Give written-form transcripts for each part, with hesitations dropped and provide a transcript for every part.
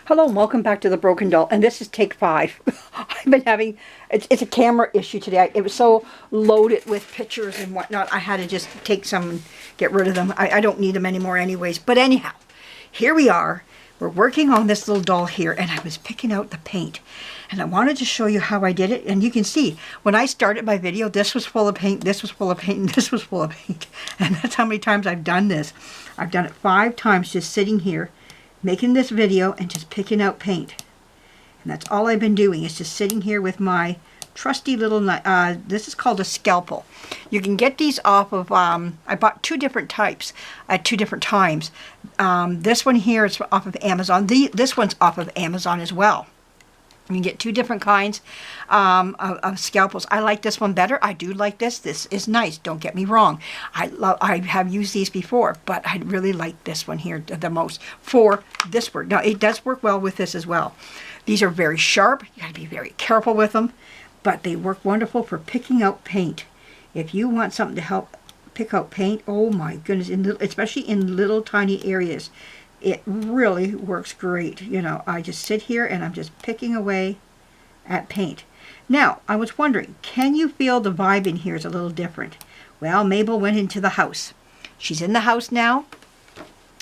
Hello and welcome back to The Broken Doll, and this is take 5. I've been having, it's a camera issue today. It was so loaded with pictures and whatnot, I had to just take some and get rid of them. I don't need them anymore anyways. But anyhow, here we are. We're working on this little doll here, and I was picking out the paint. And I wanted to show you how I did it. And you can see, when I started my video, this was full of paint, this was full of paint, and this was full of paint. And that's how many times I've done this. I've done it 5 times just sitting here, making this video and just picking out paint. And that's all I've been doing, is just sitting here with my trusty little this is called a scalpel. You can get these off of I bought 2 different types at 2 different times. This one here is off of Amazon. This one's off of Amazon as well. You can get 2 different kinds of scalpels. I like this one better. I do like this. This is nice. Don't get me wrong. I have used these before, but I really like this one here the most for this work. Now, it does work well with this as well. These are very sharp. You got to be very careful with them, but they work wonderful for picking out paint. If you want something to help pick out paint, oh my goodness, especially in little tiny areas, it really works great. You know, I just sit here and I'm just picking away at paint. Now, I was wondering, can you feel the vibe in here is a little different? Well, Mabel went into the house. She's in the house now.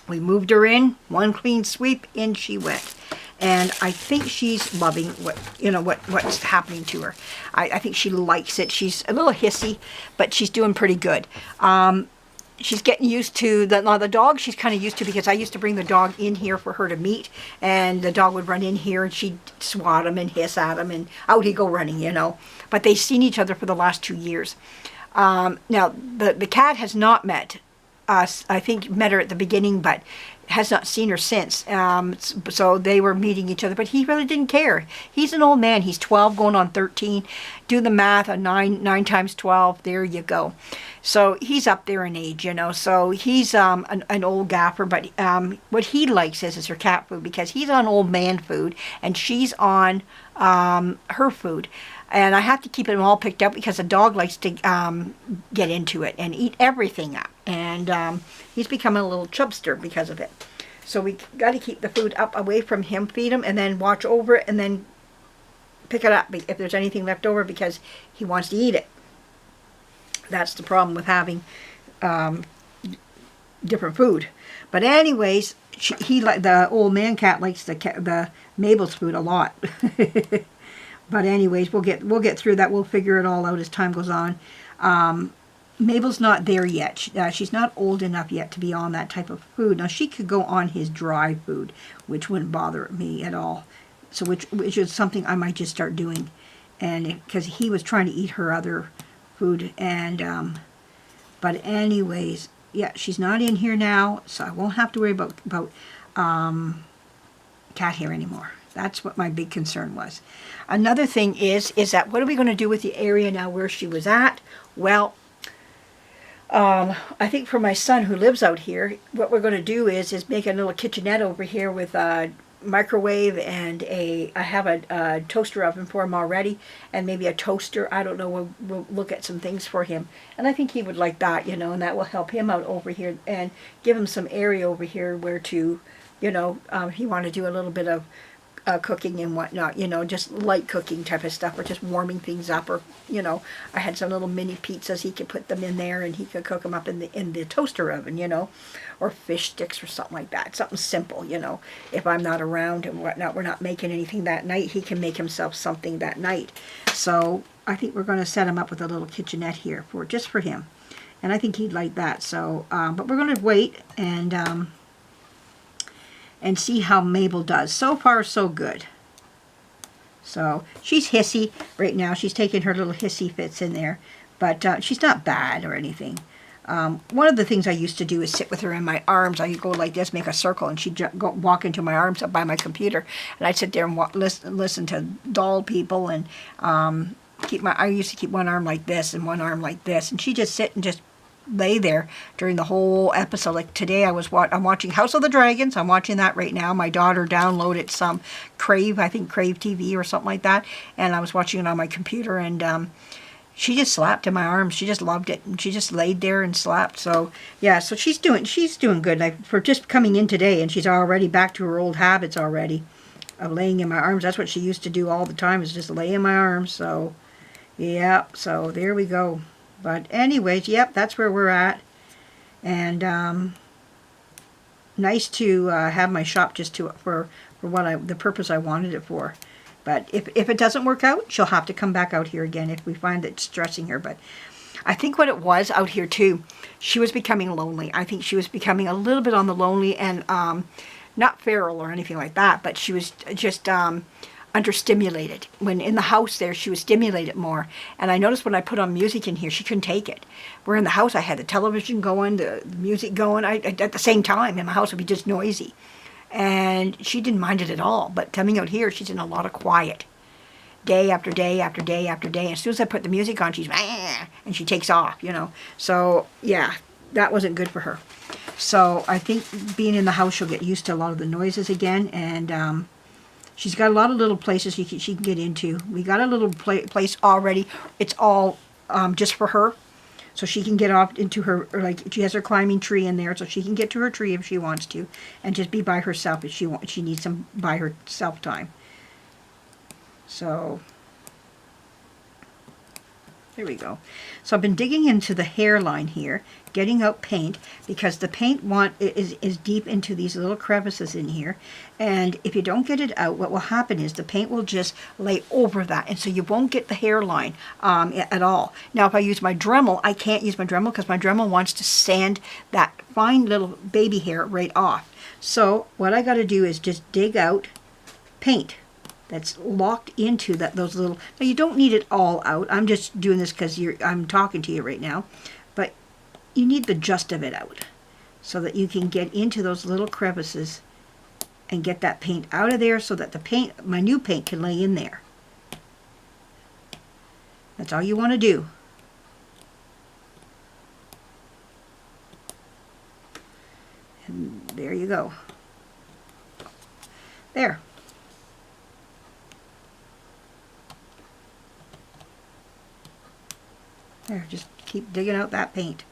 We moved her in, one clean sweep, in she went. And I think she's loving what's happening to her. I think she likes it. She's a little hissy, but she's doing pretty good. She's getting used to the dog. She's kind of used to, because I used to bring the dog in here for her to meet, and the dog would run in here and she'd swat him and hiss at him, and out he'd go running, you know. But they've seen each other for the last 2 years. Now, the cat has not met us. I think met her at the beginning, but has not seen her since. So they were meeting each other, but he really didn't care. He's an old man. He's 12 going on 13. Do the math, 9 times 12, there you go. So he's up there in age, you know. So he's an old gaffer, but what he likes is her cat food, because he's on old man food and she's on her food. And I have to keep them all picked up, because the dog likes to get into it and eat everything up. And he's becoming a little chubster because of it. So we got to keep the food up away from him, feed him, and then watch over it, and then pick it up if there's anything left over, because he wants to eat it. That's the problem with having different food. But anyways, the old man cat likes the Mabel's food a lot. But anyways, we'll get through that. We'll figure it all out as time goes on. Mabel's not there yet. She's not old enough yet to be on that type of food. Now, she could go on his dry food, which wouldn't bother me at all. So which is something I might just start doing, and because he was trying to eat her other food. And but anyways, yeah, she's not in here now, so I won't have to worry about cat hair anymore. That's what my big concern was. Another thing is that what are we going to do with the area now where she was at? Well, I think for my son who lives out here, what we're going to do is make a little kitchenette over here with a microwave and I have a toaster oven for him already, and maybe a toaster. I don't know. We'll look at some things for him, and I think he would like that, you know, and that will help him out over here and give him some area over here where to, you know, he want to do a little bit of cooking and whatnot, you know, just light cooking type of stuff, or just warming things up, or, you know, I had some little mini pizzas. He could put them in there and he could cook them up in the toaster oven, you know, or fish sticks or something like that. Something simple, you know. If I'm not around and whatnot, we're not making anything that night, he can make himself something that night. So I think we're going to set him up with a little kitchenette here just for him, and I think he'd like that. So but we're going to wait and see how Mabel does. So far, so good. So she's hissy right now. She's taking her little hissy fits in there, but she's not bad or anything. One of the things I used to do is sit with her in my arms. I could go like this, make a circle, and she'd walk into my arms up by my computer, and I'd sit there and listen to doll people, and I used to keep one arm like this and one arm like this, and she'd just sit and just lay there during the whole episode. Like today, I'm watching House of the Dragons. I'm watching that right now. My daughter downloaded some Crave, I think Crave TV or something like that, and I was watching it on my computer, and she just slapped in my arms. She just loved it, and she just laid there and slapped. So yeah, so she's doing good. Like for just coming in today, and she's already back to her old habits already. of laying in my arms. That's what she used to do all the time, is just lay in my arms. So, yeah, so there we go. But anyways, yep, that's where we're at. And nice to have my shop just for what the purpose I wanted it for. But if it doesn't work out, she'll have to come back out here again if we find it stressing her. But I think what it was out here too, she was becoming lonely. I think she was becoming a little bit on the lonely, and not feral or anything like that, but she was just understimulated. When in the house there, she was stimulated more. And I noticed when I put on music in here, she couldn't take it. Where in the house, I had the television going, the music going. At the same time, and my house would be just noisy. And she didn't mind it at all. But coming out here, she's in a lot of quiet. Day after day after day after day. And as soon as I put the music on, she's, and she takes off, you know. So, yeah, that wasn't good for her. So I think being in the house, she'll get used to a lot of the noises again. And she's got a lot of little places she can get into. We got a little place already. It's all just for her. So she can get off into her, or like she has her climbing tree in there, so she can get to her tree if she wants to, and just be by herself if she needs some by herself time. So there we go. So I've been digging into the hairline here, getting out paint, because the paint is deep into these little crevices in here, and if you don't get it out, what will happen is the paint will just lay over that, and so you won't get the hairline at all. Now if I use my Dremel, I can't use my Dremel because my Dremel wants to sand that fine little baby hair right off. So what I got to do is just dig out paint that's locked into those little. Now you don't need it all out. I'm just doing this because I'm talking to you right now, but you need the just of it out so that you can get into those little crevices and get that paint out of there, so that my new paint can lay in there. That's all you want to do. And there you go. There. There, just keep digging out that paint.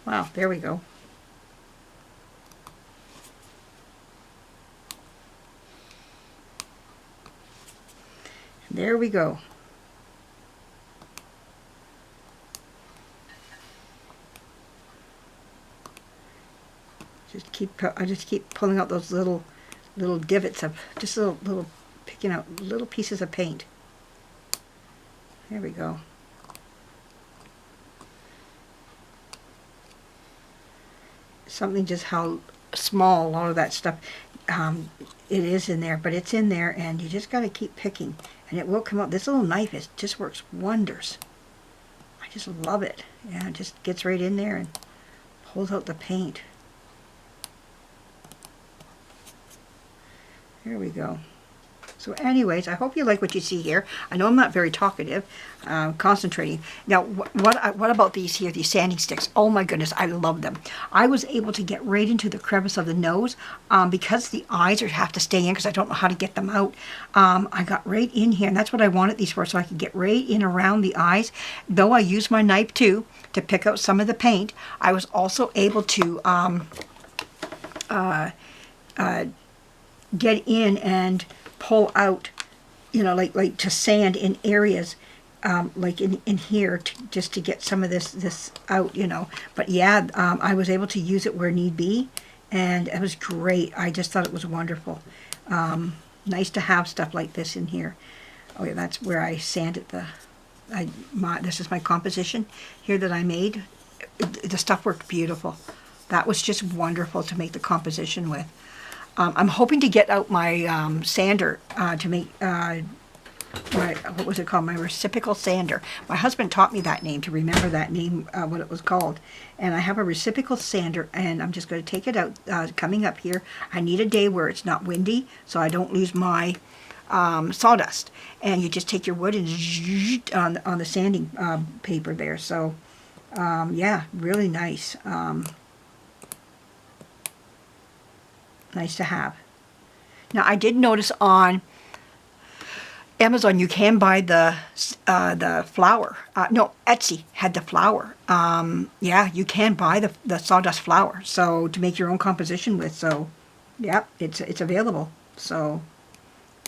Wow, there we go. There we go. I just keep pulling out those little divots of just little picking out little pieces of paint. There we go. Something just how small a lot of that stuff it is in there, but it's in there, and you just got to keep picking, and it will come out. This little knife just works wonders. I just love it. Yeah, it just gets right in there and pulls out the paint. There we go. So anyways, I hope you like what you see here. I know I'm not very talkative, concentrating. Now, what about these here, these sanding sticks? Oh my goodness, I love them. I was able to get right into the crevice of the nose because the eyes have to stay in, because I don't know how to get them out. I got right in here, and that's what I wanted these for, so I could get right in around the eyes. Though I used my knife too to pick out some of the paint, I was also able to get in and pull out, you know, like to sand in areas, like in here, just to get some of this out, you know. But yeah, I was able to use it where need be, and it was great. I just thought it was wonderful. Nice to have stuff like this in here. Oh yeah, that's where I sanded this is my composition here that I made. The stuff worked beautiful. That was just wonderful to make the composition with. I'm hoping to get out my sander to make, what was it called? My reciprocal sander. My husband taught me that name, to remember that name, what it was called. And I have a reciprocal sander, and I'm just going to take it out coming up here. I need a day where it's not windy, so I don't lose my sawdust. And you just take your wood and on the sanding paper there. So, yeah, really nice. Nice to have. Now I did notice on Amazon, you can buy the flour. No, Etsy had the flour. Yeah, you can buy the sawdust flour, so to make your own composition with. So, yeah, it's available. So,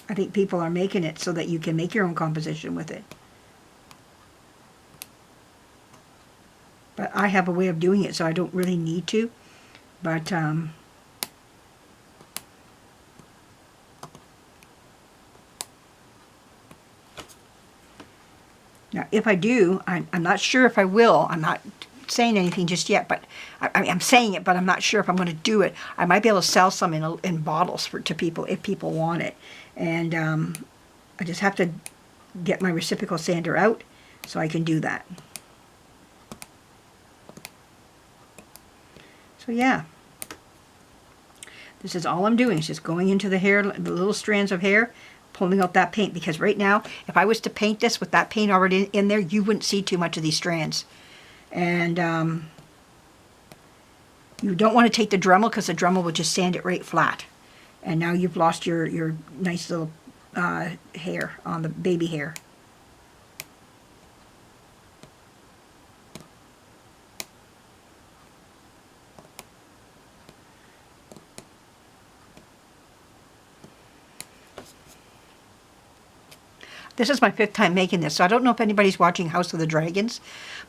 I think people are making it so that you can make your own composition with it. But I have a way of doing it, so I don't really need to. But now, if I do, I'm not sure if I will. I'm not saying anything just yet, but I'm saying it, but I'm not sure if I'm going to do it. I might be able to sell some in bottles to people if people want it. And I just have to get my reciprocal sander out so I can do that. So yeah, this is all I'm doing. It's just going into the hair, the little strands of hair, pulling out that paint. Because right now, if I was to paint this with that paint already in there, you wouldn't see too much of these strands. And you don't want to take the Dremel, because the Dremel will just sand it right flat. And now you've lost your nice little hair on the baby hair. This is my 5th time making this, so I don't know if anybody's watching House of the Dragons,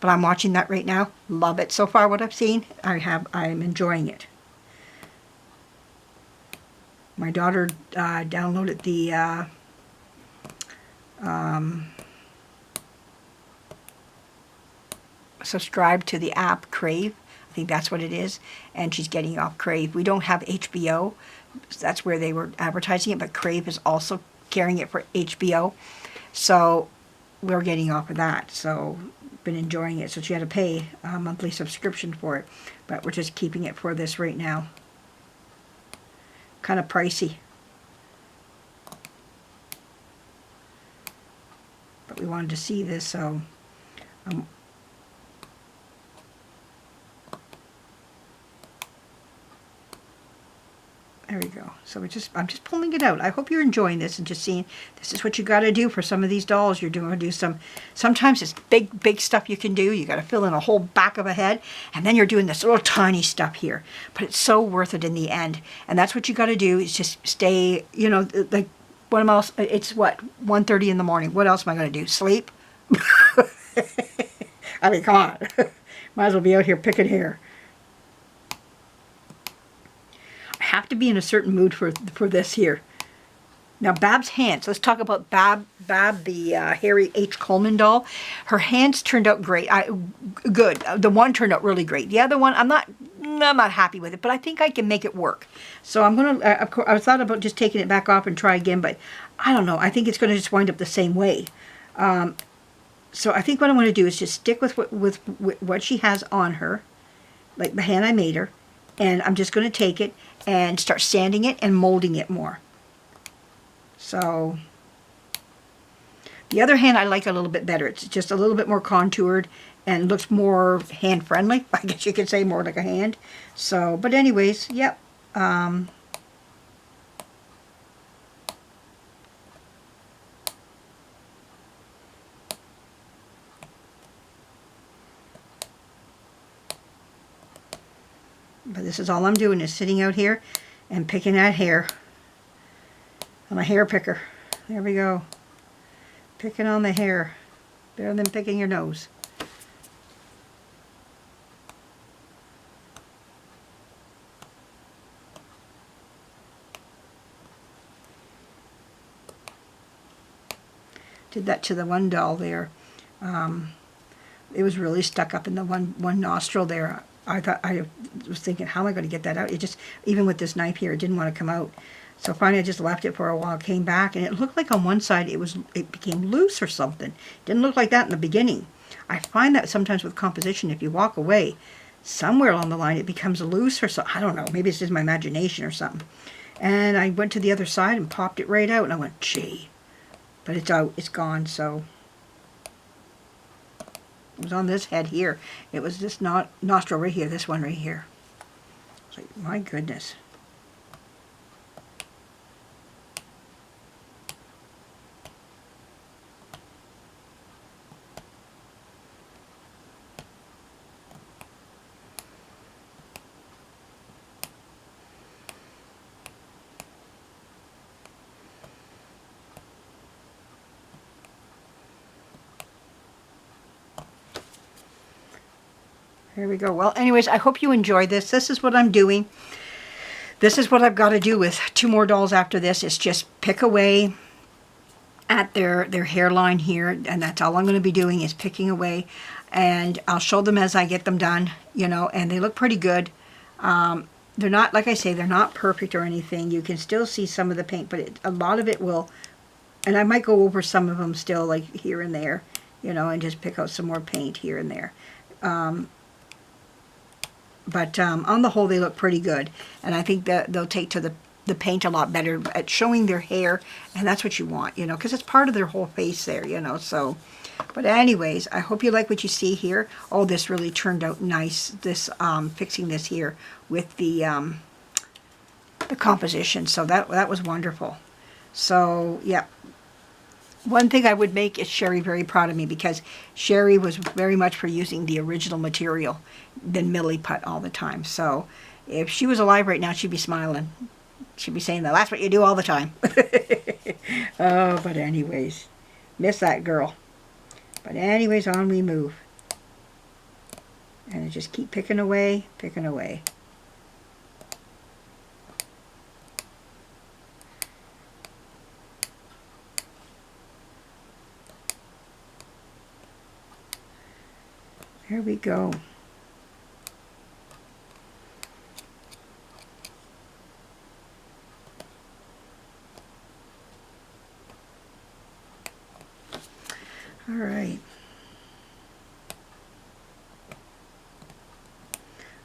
but I'm watching that right now. Love it so far. What I've seen, I'm enjoying it. My daughter downloaded the subscribe to the app Crave. I think that's what it is, and she's getting off Crave. We don't have HBO. That's where they were advertising it, but Crave is also carrying it for HBO. So we're getting off of that. So been enjoying it. So she had to pay a monthly subscription for it, but we're just keeping it for this right now. Kind of pricey, but we wanted to see this, so there we go. So I'm just pulling it out. I hope you're enjoying this and just seeing this is what you got to do for some of these dolls. You're going to do sometimes it's big stuff you can do. You got to fill in a whole back of a head, and then you're doing this little tiny stuff here. But it's so worth it in the end. And that's what you got to do, is just stay, you know, like what am I else? It's what, 1:30 in the morning. What else am I going to do? Sleep? I mean, come on. Might as well be out here picking hair. Have to be in a certain mood for this here. Now Bab's hands. Let's talk about Bab, the Harry H. Coleman doll. Her hands turned out great. Good. The one turned out really great. The other one, I'm not happy with it, but I think I can make it work. So I'm gonna. Of course, I thought about just taking it back off and try again, but I don't know. I think it's gonna just wind up the same way. So I think what I'm going to do is just stick with what she has on her, like the hand I made her, and I'm just going to take it and start sanding it and molding it more. So the other hand I like a little bit better. It's just a little bit more contoured and looks more hand friendly. I guess you could say more like a hand. So, but anyways, yep. But this is all I'm doing, is sitting out here and picking at hair. I'm a hair picker. There we go. Picking on the hair. Better than picking your nose. Did that to the one doll there. It was really stuck up in the one nostril there. I was thinking, how am I going to get that out? It just, even with this knife here, it didn't want to come out. So finally I just left it for a while, came back, and it looked like on one side it became loose or something. Didn't look like that in the beginning. I find that sometimes with composition, if you walk away, somewhere along the line it becomes loose or something. I don't know, maybe it's just my imagination or something. And I went to the other side and popped it right out, and I went, gee. But it's out, it's gone, so. It was on this head here. It was this nostril right here, this one right here. It's like, my goodness. Here we go. Well, anyways, I hope you enjoyed this. This is what I'm doing. This is what I've got to do with 2 more dolls after this. Is just pick away at their hairline here, and that's all I'm going to be doing is picking away. And I'll show them as I get them done, you know, and they look pretty good. They're not, like I say, they're not perfect or anything. You can still see some of the paint, but a lot of it will, and I might go over some of them still, like here and there, you know, and just pick out some more paint here and there. But on the whole, they look pretty good. And I think that they'll take to the paint a lot better at showing their hair. And that's what you want, you know, because it's part of their whole face there, you know. So, but anyways, I hope you like what you see here. Oh, this really turned out nice. This fixing this here with the composition. So that was wonderful. So, yeah. One thing I would make is Sherry very proud of me, because Sherry was very much for using the original material than Millie Putt all the time. So if she was alive right now, she'd be smiling. She'd be saying, that's what you do all the time. Oh, but anyways, miss that girl. But anyways, on we move. And I just keep picking away, picking away. There we go. All right.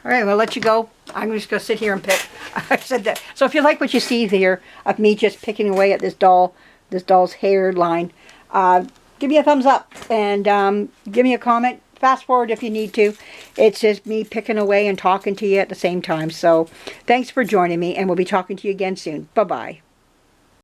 All right, well, I'll let you go. I'm just going to sit here and pick. I said that. So if you like what you see here of me just picking away at this doll's hairline, give me a thumbs up and give me a comment. Fast forward if you need to. It's just me picking away and talking to you at the same time. So thanks for joining me, and we'll be talking to you again soon. Bye-bye.